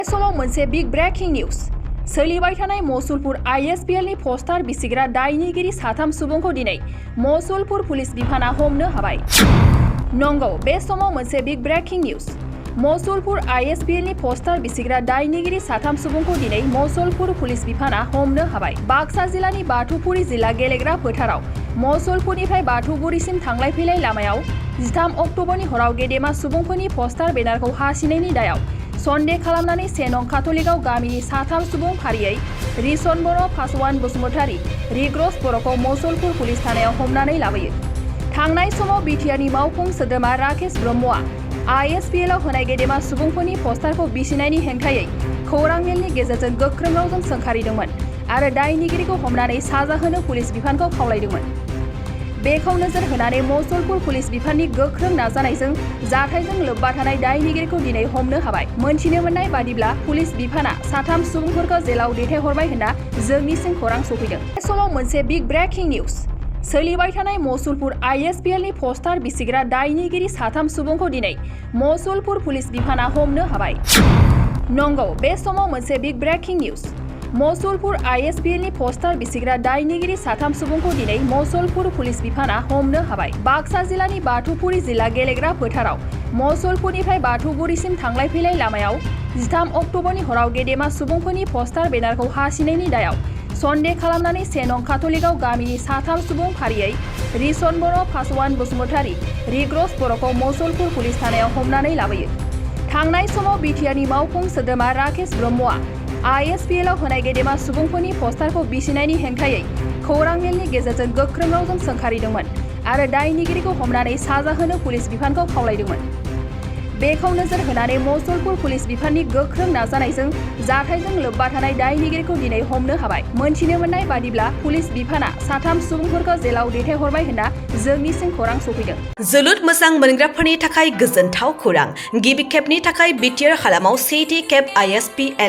समाव मोनसे big breaking news सोलिबाय थानाय मसुलपुर ISPL नि पोस्टार बिसिग्रा दायनिगिरि साथाम सुबुंखौ दिनै मसुलपुर पुलिस बिफाना हमनो हाबाय। नंगौ, बे समाव मोनसे big breaking news Masulpur ISPL नि पोस्टार बिसिग्रा दायनिगिरि साथाम सुबुंखौ दिनै मसुलपुर पुलिस बिफाना हमनो हाबाय। बाक्सा जिल्लानि बाथौपुरी जिल्ला गेलेग्रा फोथाराव मसुलपुरनिफ्राय बाथौपुरीसिम थांलाय फैलाय लामायाव 13 अक्ट'बरनि हराव गेदेमा सुबुंफोरनि पोस्टार बेनारखौ हासिनायनि दायाव सन्देह खालामनानै 1 नं काथलिकआव गामिनि साथाम सुबुं फारियै रिसन बर', फासवान बसुमतारी, रिग्रस बर'खौ मसुलपुर पुलिस थानायाव हमनानै लाबोयो। थांनाय समाव बिटिआरनि मावफुं सोद्रोमा राकेश ब्रह्मआ ISPL आव होनाय गेदेमा सुबुंफोरनि पोस्टारखौ बिसिनायनि हेंथायै खौरां मेलनि गेजेरजों गोख्रों रावजों सोंखारिदोंमोन आरो दायनिगिरिखौ हमनानै साजा होनो पुलिस बिफानखौ खावलायदोंमोन। बेखौ नोजोर होनानै मसुलपुर पुलिस बिफाननि गोख्रों नाजानायजों जाथायजों लोब्बा थानाय दायनिगिरिखौ दिनै हमनो हाबाय। मोनथिनो मोननाय बादिब्ला पुलिस बिफाना साथाम सुबुंफोरखौ जेलाव दैथायहरबाय होनना जोंनिसिम खौरां सफैदों। बे समाव मोनसे बिग ब्रेकिं निउज सोलिबाय थानाय मसुलपुर ISPL नि पोस्टार बिसिग्रा दायनिगिरि साथाम सुबुंखौ दिनै मसुलपुर पुलिस बिफाना हमनो हाबाय। नंगौ, बे समाव मोनसे big breaking news Masulpur ISPL नि पोस्टार बिसिग्रा दायनिगिरि साथाम सुबुंखौ दिनै मसुलपुर पुलिस बिफाना हमनो हाबाय। बाक्सा जिल्लानि बाथौपुरी जिल्ला गेलेग्रा फोथाराव मसुलपुरनिफ्राय बाथौपुरीसिम थांलाय फैलाय लामायाव 13 अक्ट'बरनि हराव गेदेमा सुबुंफोरनि पोस्टार बेनारखौ हासिनायनि दायाव सन्देह खालामनानै 1 नं काथलिकआव गामिनि साथाम सुबुं फारियै रिसन बर', फासवान बसुमतारी, रिग्रस बर'खौ मसुलपुर पुलिस थानायाव हमनानै लाबोयो। थांनाय समाव बिटिआरनि मावफुं सोद्रोमा राकेश ब्रह्मआ ISPL आव होनाय गेदेमा सुबुंफोरनि पोस्टारखौ बिसिनायनि हेंथायै खौरां मेलनि गेजेरजों गोख्रों रावजों सोंखारिदोंमोन आरो दायनिगिरिखौ हमनानै साजा होनो पुलिस बिफानखौ खावलायदोंमोन। बेखौ नोजोर होनानै मसुलपुर पुलिस बिफाननि गोख्रों नाजानायजों जाथायजों लोब्बा थानाय दायनिगिरिखौ दिनै हमनो हाबाय। मोनथिनो मोननाय बादिब्ला पुलिस बिफाना साथाम सुबुंफोरखौ जेलाव दैथायहरबाय होनना जोंनिसिम खौरां सफैदों। जोलुर मोजां मोनग्राफोरनि थाखाय गोजोनथाव खौरां। गिबि खेबनि थाखाय बिटिआर हालामाव 7थि खेब ISPL